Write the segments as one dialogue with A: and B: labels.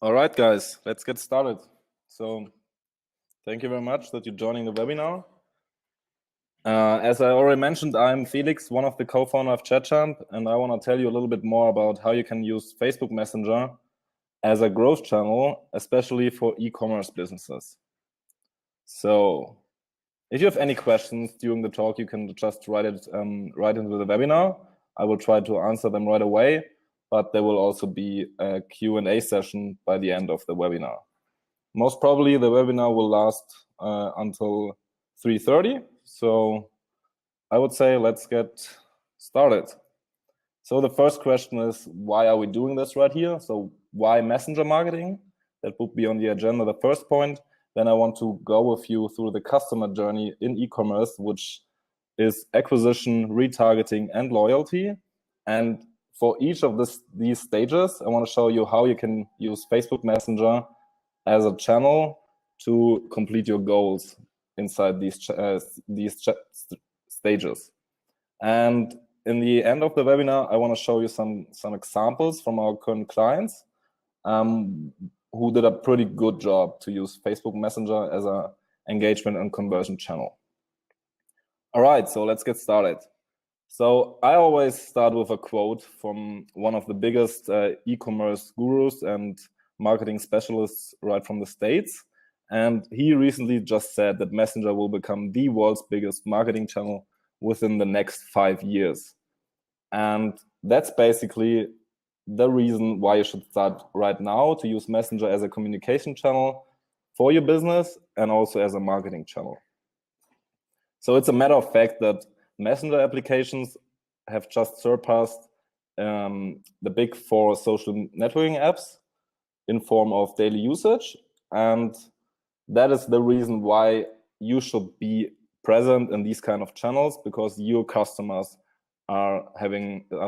A: All right, guys, let's get started. So thank you very much that you're joining the webinar. As I already mentioned, I'm Felix, one of the co-founder of Chatchamp, and I want to tell you a little bit more about how you can use Facebook Messenger as a growth channel, especially for e-commerce businesses. So if you have any questions during the talk, you can just write it right into the webinar. I will try to answer them right away, but there will also be a Q&A session by the end of the webinar. Most probably the webinar will last until 3:30. So I would say let's get started. So the first question is, why are we doing this right here? So why messenger marketing? That would be on the agenda, the first point. Then I want to go with you through the customer journey in e-commerce, which is acquisition, retargeting, and loyalty. And for each of these stages, I want to show you how you can use Facebook Messenger as a channel to complete your goals inside these stages. And in the end of the webinar, I want to show you some examples from our current clients who did a pretty good job to use Facebook Messenger as an engagement and conversion channel. All right, so let's get started. So I always start with a quote from one of the biggest e-commerce gurus and marketing specialists right from the States. And he recently just said that Messenger will become the world's biggest marketing channel within the next 5 years. And that's basically the reason why you should start right now to use Messenger as a communication channel for your business and also as a marketing channel. So it's a matter of fact that Messenger applications have just surpassed the big 4 social networking apps in form of daily usage. And that is the reason why you should be present in these kind of channels, because your customers are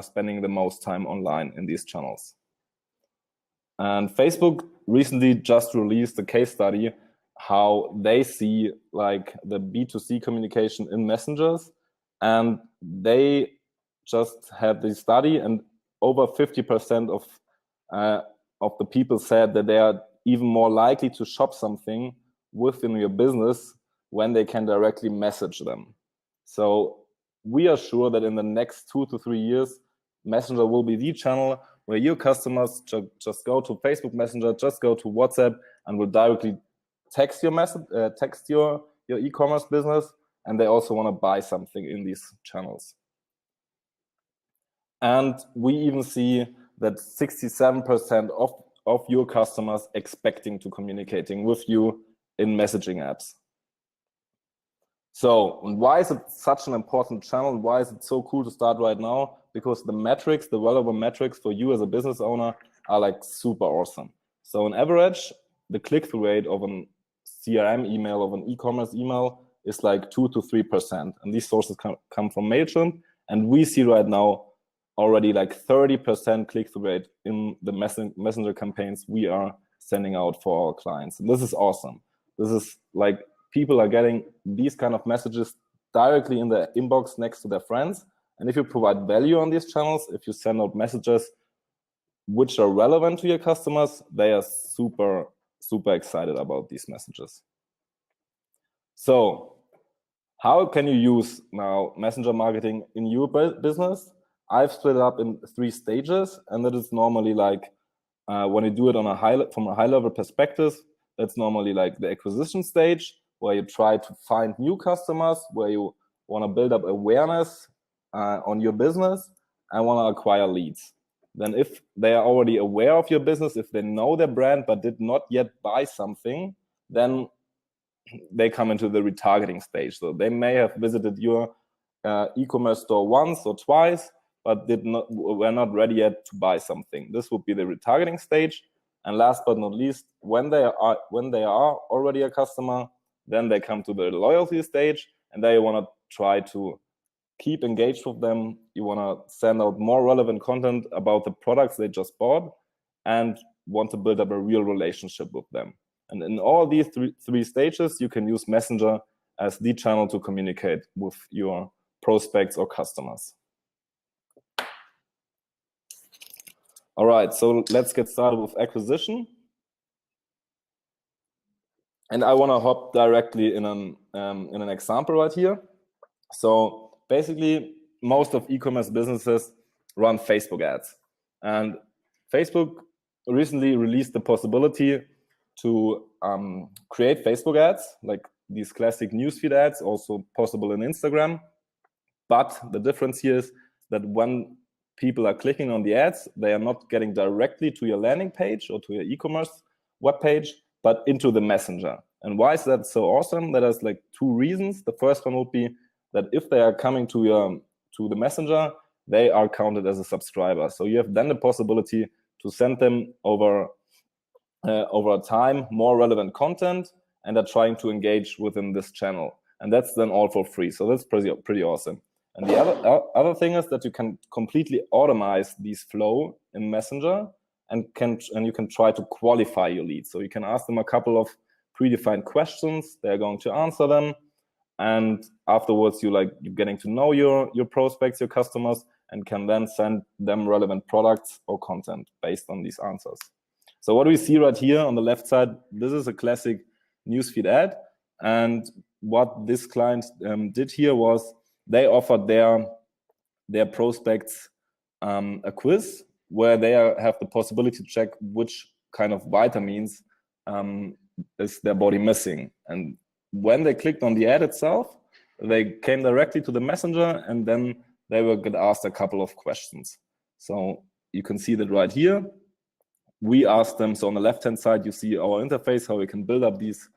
A: spending the most time online in these channels. And Facebook recently just released a case study how they see like the B2C communication in messengers, and they just had the study, and over 50% of the people said that they are even more likely to shop something within your business when they can directly message them. So we are sure that in the next 2 to 3 years, Messenger will be the channel where your customers just go to Facebook Messenger, just go to WhatsApp, and will directly text your message, text your e-commerce business, and they also want to buy something in these channels. And we even see that 67% of your customers expecting to communicating with you in messaging apps. So why is it such an important channel? Why is it so cool to start right now? Because the metrics, the relevant metrics for you as a business owner are like super awesome. So on average, the click-through rate of an CRM email, of an e-commerce email, is like 2 to 3%. And these sources come from MailChimp. And we see right now already like 30% click-through rate in the messenger campaigns we are sending out for our clients. And this is awesome. This is like people are getting these kind of messages directly in their inbox next to their friends. And if you provide value on these channels, if you send out messages which are relevant to your customers, they are super, super excited about these messages. So how can you use now messenger marketing in your business? I've split it up in 3 stages, and that is normally like when you do it on from a high level perspective, that's normally like the acquisition stage, where you try to find new customers, where you want to build up awareness on your business and want to acquire leads. Then if they are already aware of your business, if they know their brand but did not yet buy something, then they come into the retargeting stage. So they may have visited your e-commerce store once or twice, but were not ready yet to buy something. This would be the retargeting stage. And last but not least, when they are already a customer, then they come to the loyalty stage, and they want to try to keep engaged with them. You want to send out more relevant content about the products they just bought and want to build up a real relationship with them. And in all these three stages, you can use Messenger as the channel to communicate with your prospects or customers. All right, so let's get started with acquisition. And I want to hop directly in an example right here. So basically, most of e-commerce businesses run Facebook ads. And Facebook recently released the possibility to create Facebook ads, like these classic newsfeed ads, also possible in Instagram. But the difference here is that when people are clicking on the ads, they are not getting directly to your landing page or to your e-commerce webpage, but into the messenger. And why is that so awesome? That has like two reasons. The first one would be that if they are coming to the messenger, they are counted as a subscriber. So you have then the possibility to send them over time more relevant content, and are trying to engage within this channel. And that's then all for free. So that's pretty awesome. And the other thing is that you can completely automate these flow in Messenger, and you can try to qualify your leads. So you can ask them a couple of predefined questions. They're going to answer them, and afterwards you're getting to know your prospects, your customers, and can then send them relevant products or content based on these answers. So what do we see right here on the left side? This is a classic newsfeed ad, and what this client did here was they offered their prospects a quiz where they have the possibility to check which kind of vitamins is their body missing. And when they clicked on the ad itself, they came directly to the messenger, and then they will get asked a couple of questions. So you can see that right here. We asked them, so on the left-hand side, you see our interface, how we can build up these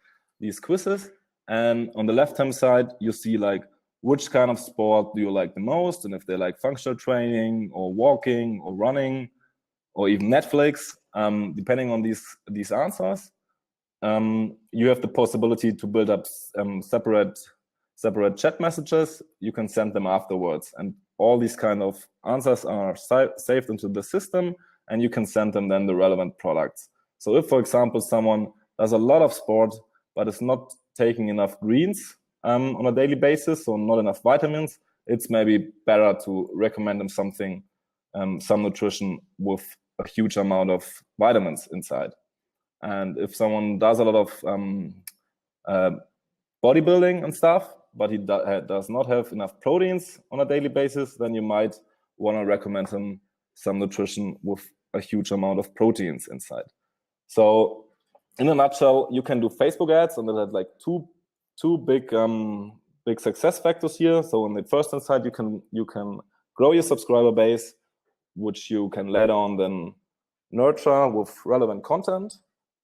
A: quizzes. And on the left-hand side, you see like which kind of sport do you like the most, and if they like functional training or walking or running or even Netflix, depending on these answers. You have the possibility to build up separate chat messages. You can send them afterwards, and all these kind of answers are saved into the system, and you can send them then the relevant products. So if, for example, someone does a lot of sport but is not taking enough greens on a daily basis, so not enough vitamins, it's maybe better to recommend them something, some nutrition with a huge amount of vitamins inside. And if someone does a lot of bodybuilding and stuff, but he does not have enough proteins on a daily basis, then you might want to recommend him some nutrition with a huge amount of proteins inside. So in a nutshell, you can do Facebook ads, and it had like two big success factors here. So on the first hand side, you can grow your subscriber base, which you can later on then nurture with relevant content,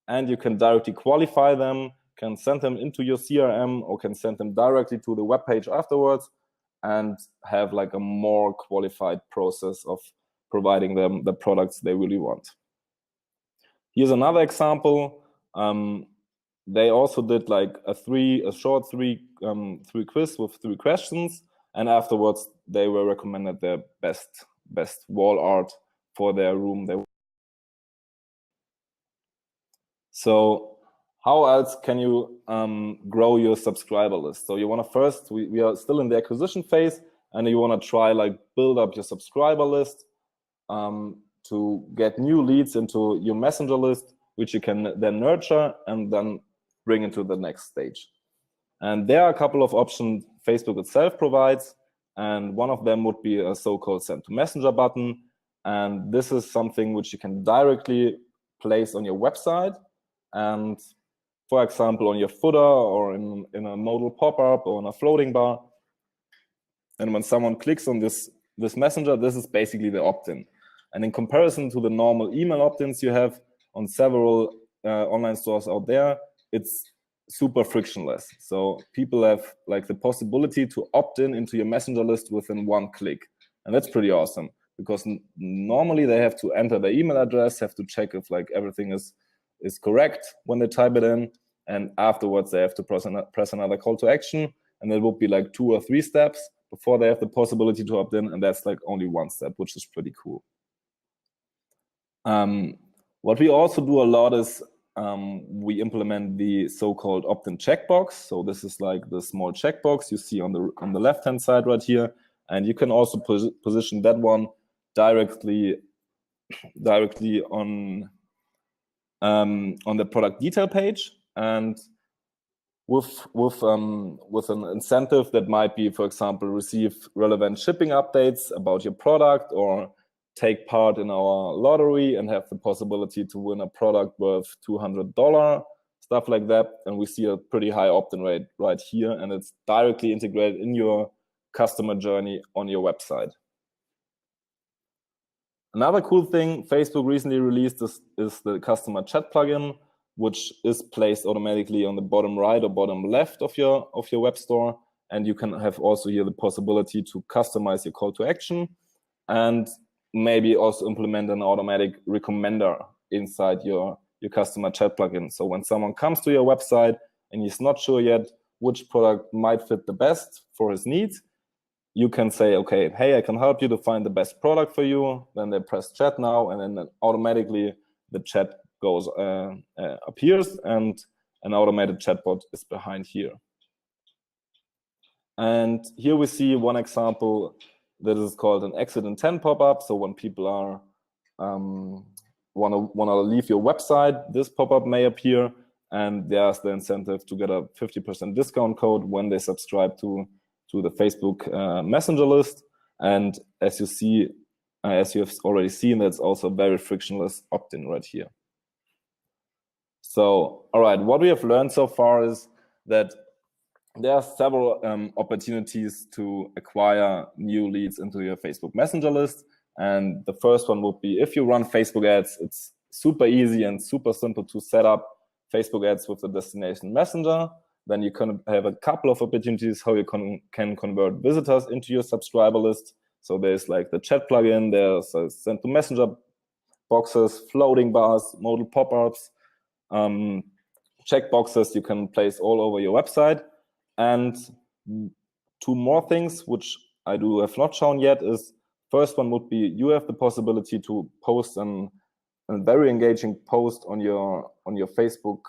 A: and you can directly qualify them, can send them into your CRM, or can send them directly to the web page afterwards, and have like a more qualified process of providing them the products they really want. Here's another example. They also did like a short three quiz with 3 questions, and afterwards they were recommended their best wall art for their room. So how else can you grow your subscriber list? So you want to first, we are still in the acquisition phase, and you want to try like build up your subscriber list to get new leads into your messenger list, which you can then nurture and then bring into the next stage. And there are a couple of options Facebook itself provides, and one of them would be a so-called send to messenger button. And this is something which you can directly place on your website, and for example on your footer or in a modal pop-up or on a floating bar. And when someone clicks on this messenger, this is basically the opt-in. And in comparison to the normal email opt-ins you have on several online stores out there, it's super frictionless. So people have like the possibility to opt in into your messenger list within 1 click. And that's pretty awesome, because normally they have to enter their email address, have to check if like everything is correct when they type it in, and afterwards they have to press another call to action, and there will be like 2 or 3 steps before they have the possibility to opt in, and that's like only 1 step, which is pretty cool. What we also do a lot is we implement the so-called opt-in checkbox. So this is like the small checkbox you see on the left-hand side right here, and you can also position that one directly on the product detail page. And with an incentive that might be, for example, receive relevant shipping updates about your product, or take part in our lottery and have the possibility to win a product worth $200, stuff like that. And we see a pretty high opt-in rate right here, and it's directly integrated in your customer journey on your website. Another cool thing Facebook recently released is the customer chat plugin, which is placed automatically on the bottom right or bottom left of your web store. And you can have also here the possibility to customize your call to action, and maybe also implement an automatic recommender inside your customer chat plugin. So when someone comes to your website and he's not sure yet which product might fit the best for his needs, you can say, okay, hey, I can help you to find the best product for you. Then they press chat now, and then automatically the chat goes appears, and an automated chatbot is behind here. And here we see one example that is called an exit intent pop-up. So when people are wanna leave your website, this pop-up may appear, and there's the incentive to get a 50% discount code when they subscribe to the Facebook Messenger list. And as you see, as you have already seen, that's also very frictionless opt-in right here. So, all right, what we have learned so far is that there are several opportunities to acquire new leads into your Facebook Messenger list. And the first one would be, if you run Facebook ads, it's super easy and super simple to set up Facebook ads with the destination messenger. Then you can have a couple of opportunities how you can convert visitors into your subscriber list. So there's like the chat plugin, there's send to messenger boxes, floating bars, modal pop-ups, checkboxes you can place all over your website. And two more things which I have not shown yet is, first one would be, you have the possibility to post a very engaging post on your Facebook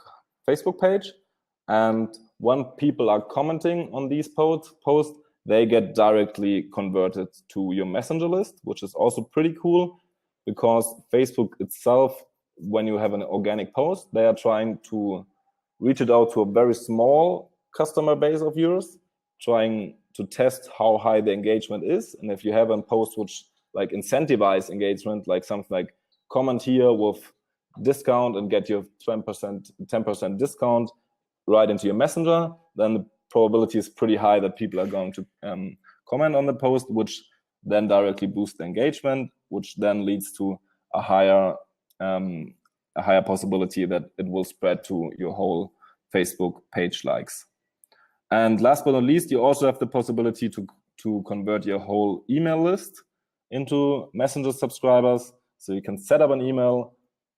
A: page. And when people are commenting on these posts, they get directly converted to your messenger list, which is also pretty cool, because Facebook itself, when you have an organic post, they are trying to reach it out to a very small customer base of yours, trying to test how high the engagement is. And if you have a post which like incentivize engagement, like something like comment here with discount and get your 10% discount right into your messenger, then the probability is pretty high that people are going to comment on the post, which then directly boosts the engagement, which then leads to a higher possibility that it will spread to your whole Facebook page likes. And last but not least, you also have the possibility to convert your whole email list into Messenger subscribers. So you can set up an email,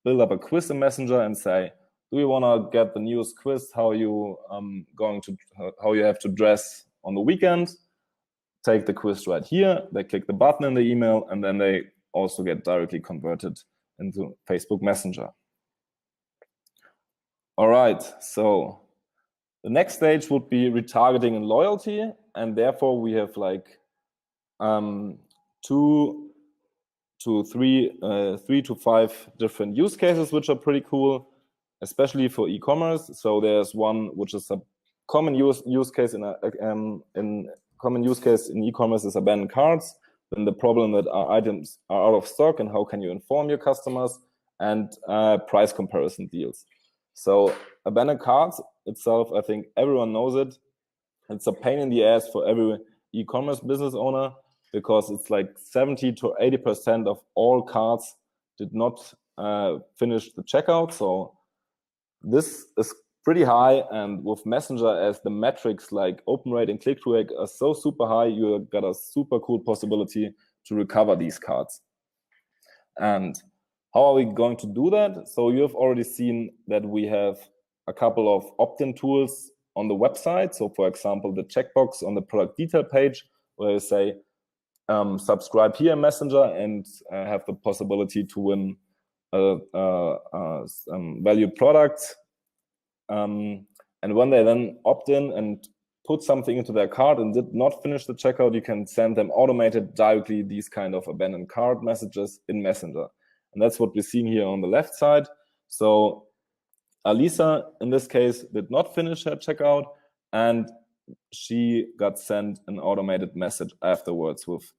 A: build up a quiz in Messenger, and say, do you want to get the newest quiz, how you have to dress on the weekend? Take the quiz right here. They click the button in the email, and then they also get directly converted into Facebook Messenger. All right, so the next stage would be retargeting and loyalty, and therefore we have like 3 to 5 different use cases, which are pretty cool, especially for e-commerce. So there's one which is a common use case in e-commerce is abandoned carts. Then the problem that our items are out of stock, and how can you inform your customers, and price comparison deals. So abandoned carts itself, I think everyone knows it. It's a pain in the ass for every e-commerce business owner, because it's like 70 to 80% of all carts did not finish the checkout. So this is pretty high, and with Messenger, as the metrics like open rate and click-through rate are so super high, you got a super cool possibility to recover these carts. And how are we going to do that? So you have already seen that we have a couple of opt-in tools on the website. So for example, the checkbox on the product detail page, where you say, subscribe here in Messenger, and have the possibility to win valued products. And when they then opt in and put something into their cart and did not finish the checkout, you can send them automated directly these kind of abandoned cart messages in Messenger. And that's what we're seeing here on the left side. So Alisa, in this case, did not finish her checkout, and she got sent an automated message afterwards with,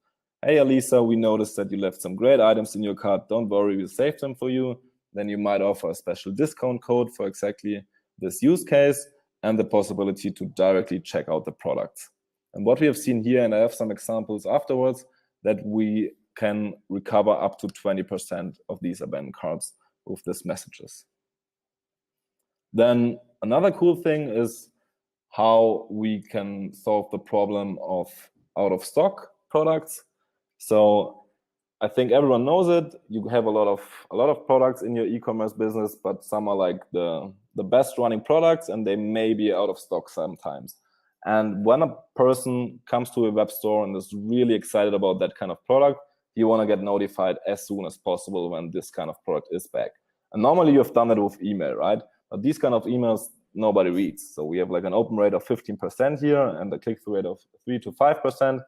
A: hey, Alisa, we noticed that you left some great items in your cart. Don't worry, we'll save them for you. Then you might offer a special discount code for exactly this use case and the possibility to directly check out the products. And what we have seen here, and I have some examples afterwards, that we can recover up to 20% of these abandoned carts with these messages. Then another cool thing is how we can solve the problem of out-of-stock products. So I think everyone knows it. You have a lot of products in your e-commerce business, but some are like the best running products, and they may be out of stock sometimes. And when a person comes to a web store and is really excited about that kind of product, you want to get notified as soon as possible when this kind of product is back. And normally you've done it with email, right? But these kind of emails nobody reads. So we have like an open rate of 15% here and a click-through rate of 3 to 5%.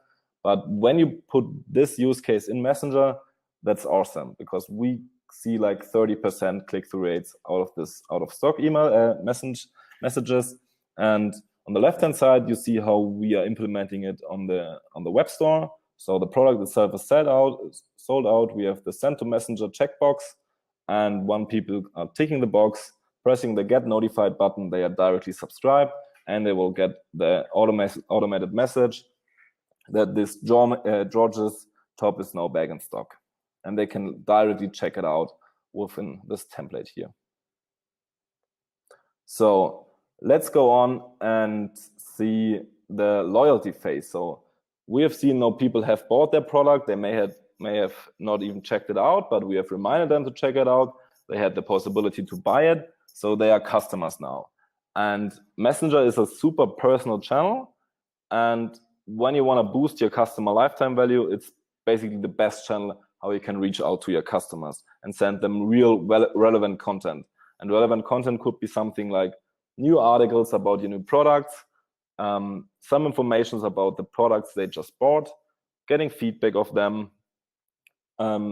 A: But when you put this use case in Messenger, that's awesome, because we see like 30% click-through rates out of this out-of-stock email messages. And on the left-hand side, you see how we are implementing it on the web store. So the product itself is sold out. We have the send to Messenger checkbox, and when people are ticking the box, pressing the get notified button, they are directly subscribed, and they will get the automated message that this George's top is now back in stock. And they can directly check it out within this template here. So let's go on and see the loyalty phase. So we have seen now people have bought their product. They may have not even checked it out, but we have reminded them to check it out. They had the possibility to buy it. So they are customers now. And Messenger is a super personal channel. And when you want to boost your customer lifetime value, it's basically the best channel how you can reach out to your customers and send them real relevant content. And relevant content could be something like new articles about your new products, some information about the products they just bought, getting feedback of them,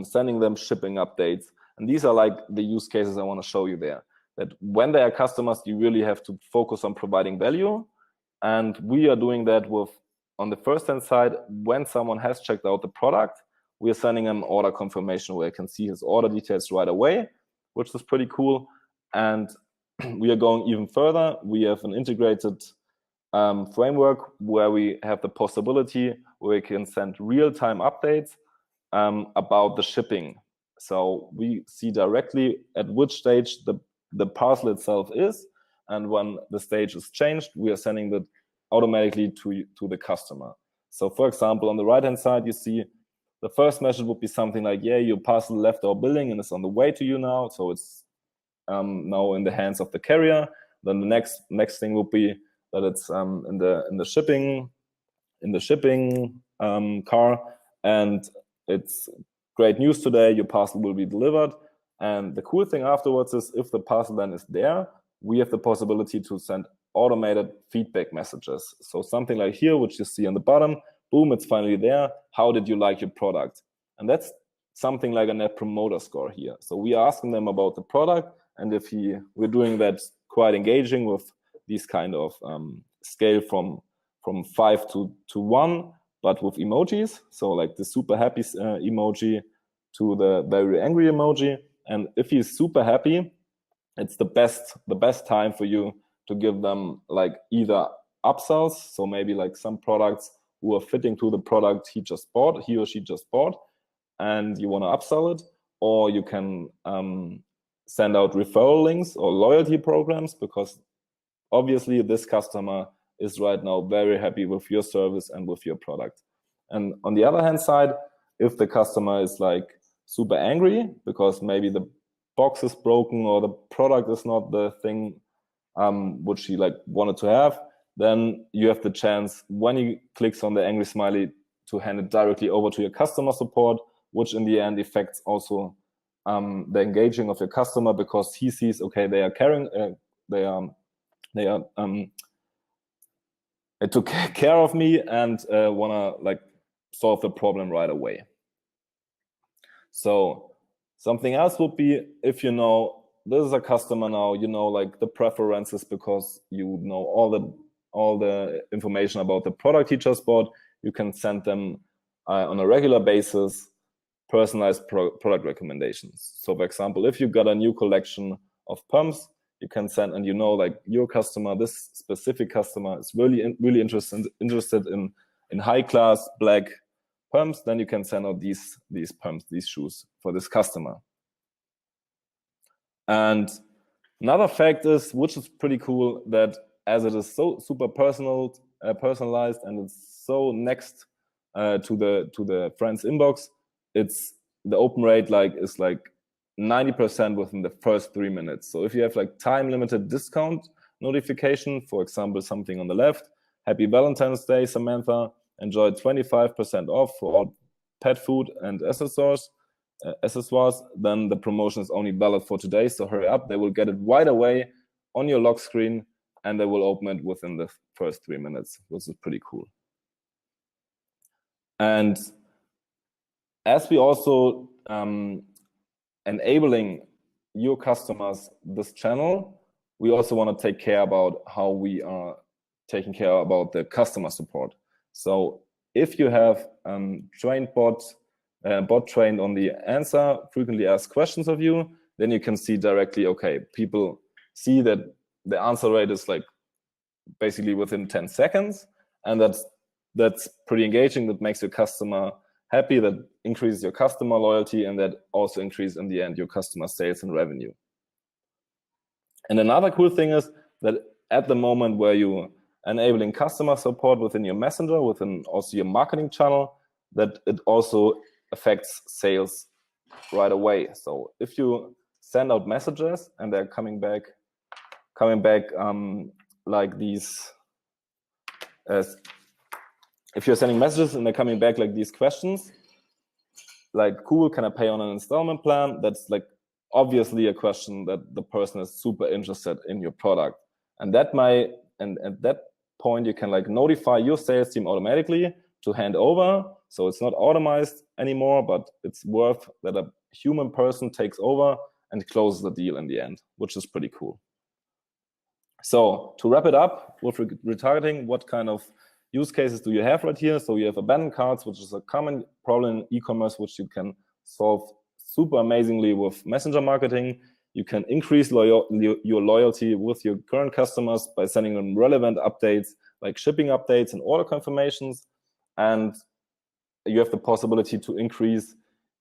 A: sending them shipping updates. And these are like the use cases I want to show you there. That when they are customers, you really have to focus on providing value. And we are doing that with, on the first-hand side, when someone has checked out the product, we are sending them order confirmation where you can see his order details right away, which is pretty cool. And we are going even further. We have an integrated framework where we have the possibility where we can send real-time updates about the shipping. So we see directly at which stage the parcel itself is, and when the stage is changed, we are sending that automatically to the customer. So for example, on the right-hand side, you see the first message would be something like, yeah, your parcel left our building and is on the way to you now, so it's now in the hands of the carrier. Then the next thing would be that it's in the shipping car, and it's great news today, your parcel will be delivered. And the cool thing afterwards is if the parcel then is there, we have the possibility to send automated feedback messages. So something like here, which you see on the bottom, boom, it's finally there. How did you like your product? And that's something like a net promoter score here. So we are asking them about the product, and if we're doing that quite engaging with these kind of scale from 5 to 1, but with emojis. So like the super happy emoji to the very angry emoji. And if he's super happy, it's the best time for you to give them like either upsells, so maybe like some products who are fitting to the product he or she just bought, and you want to upsell it, or you can send out referral links or loyalty programs, because obviously this customer is right now very happy with your service and with your product. And on the other hand side, if the customer is like super angry because maybe the box is broken or the product is not the thing which he like wanted to have, then you have the chance when he clicks on the angry smiley to hand it directly over to your customer support, which in the end affects also the engaging of your customer, because he sees, okay, they are caring, they took care of me and wanna like solve the problem right away. So something else would be if you know this is a customer now, you know, like the preferences, because you know all the information about the product he just bought. You can send them on a regular basis personalized product recommendations. So for example, if you got a new collection of pumps, you can send, and you know, like your customer, this specific customer is really interested in high class black pumps, then you can send out these pumps, these shoes for this customer. And another fact is, which is pretty cool, that as it is so super personalized, and it's so next to the friend's inbox, it's the open rate is 90% within the first 3 minutes. So if you have like time limited discount notification, for example, something on the left, Happy Valentine's Day, Samantha, enjoy 25% off for all pet food and accessories, then the promotion is only valid for today, so hurry up. They will get it right away on your lock screen, and they will open it within the first 3 minutes, which is pretty cool. And as we also enabling your customers this channel, we also want to take care about how we are taking care about the customer support. So if you have trained bot trained on the answer frequently asked questions of you, then you can see directly, okay, people see that the answer rate is like basically within 10 seconds, and that's pretty engaging. That makes your customer happy, that increases your customer loyalty, and that also increases in the end your customer sales and revenue. And another cool thing is that at the moment where you enabling customer support within your messenger, within also your marketing channel, that it also affects sales right away. So if you send out messages and they're coming back like these, if you're sending messages and they're coming back like these questions, like, cool, can I pay on an installment plan? That's like obviously a question that the person is super interested in your product. And that and at that point, you can like notify your sales team automatically to hand over. So it's not automated anymore, but it's worth that a human person takes over and closes the deal in the end, which is pretty cool. So to wrap it up with retargeting, what kind of use cases do you have right here? So you have abandoned carts, which is a common problem in e-commerce, which you can solve super amazingly with messenger marketing. You can increase your loyalty with your current customers by sending them relevant updates, like shipping updates and order confirmations. And you have the possibility to increase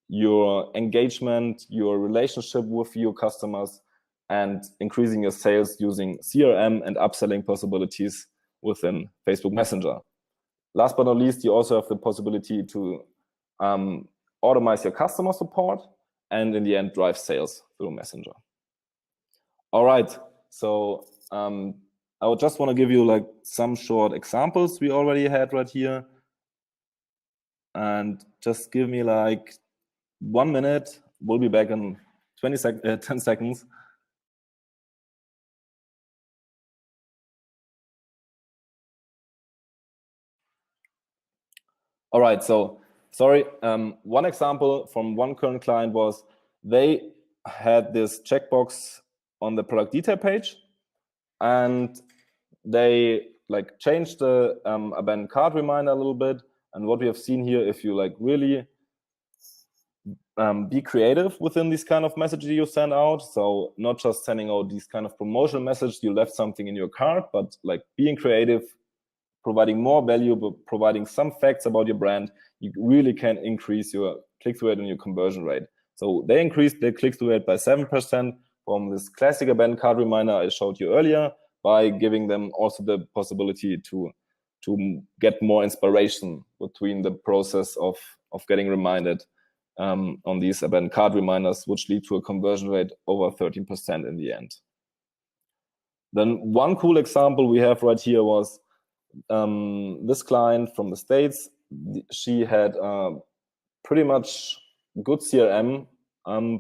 A: your engagement, your relationship with your customers, and increasing your sales using CRM and upselling possibilities within Facebook Messenger. Last but not least, you also have the possibility to automate your customer support and in the end drive sales through Messenger. All right, so I would just want to give you like some short examples we already had right here. And just give me like 1 minute. We'll be back in 10 seconds. All right, so sorry. One example from one current client was they had this checkbox on the product detail page, and they like changed the abandoned cart reminder a little bit. And what we have seen here, if you like really be creative within these kind of messages you send out, so not just sending out these kind of promotional messages, you left something in your cart, but like being creative, providing more value, but providing some facts about your brand, you really can increase your click-through rate and your conversion rate. So they increased their click-through rate by 7% from this classic abandoned cart reminder I showed you earlier, by giving them also the possibility to get more inspiration between the process of getting reminded on these abandoned cart reminders, which lead to a conversion rate over 13% in the end. Then one cool example we have right here was this client from the States. She had pretty much good CRM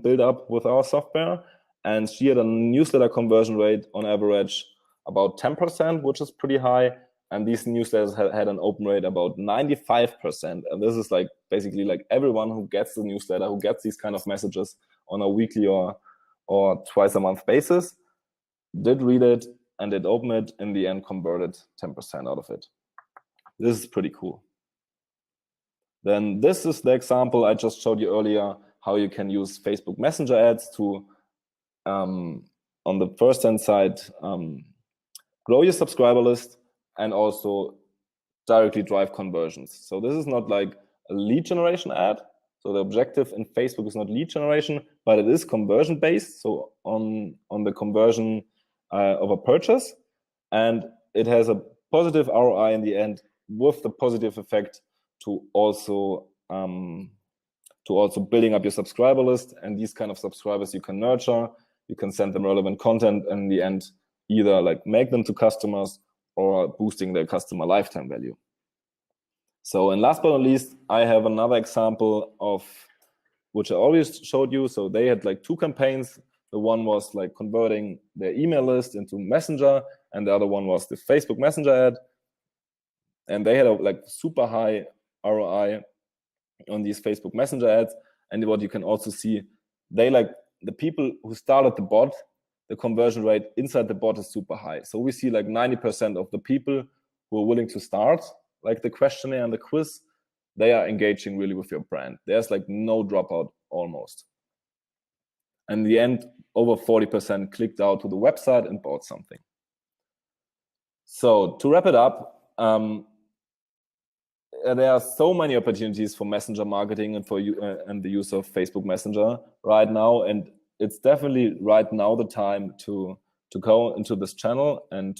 A: built up with our software, and she had a newsletter conversion rate on average about 10%, which is pretty high. And these newsletters had an open rate about 95%. And this is like basically like everyone who gets the newsletter, who gets these kind of messages on a weekly or or twice a month basis, did read it, and did open it, in the end converted 10% out of it. This is pretty cool. Then this is the example I just showed you earlier, how you can use Facebook Messenger ads to, on the first-hand side, grow your subscriber list and also directly drive conversions. So this is not like a lead generation ad. So the objective in Facebook is not lead generation, but it is conversion based. So on the conversion of a purchase, and it has a positive ROI in the end, with the positive effect to also building up your subscriber list. And these kind of subscribers you can nurture, you can send them relevant content, and in the end either like make them to customers or boosting their customer lifetime value. So, and last but not least, I have another example of which I always showed you. So they had like 2 campaigns. The one was like converting their email list into Messenger, and the other one was the Facebook Messenger ad. And they had a like super high ROI on these Facebook Messenger ads. And what you can also see, they like the people who started the bot, the conversion rate inside the bot is super high. So we see like 90% of the people who are willing to start like the questionnaire and the quiz, they are engaging really with your brand. There's like no dropout almost. And in the end, over 40% clicked out to the website and bought something. So to wrap it up, there are so many opportunities for messenger marketing and for you and the use of Facebook Messenger right now, and it's definitely right now the time to go into this channel and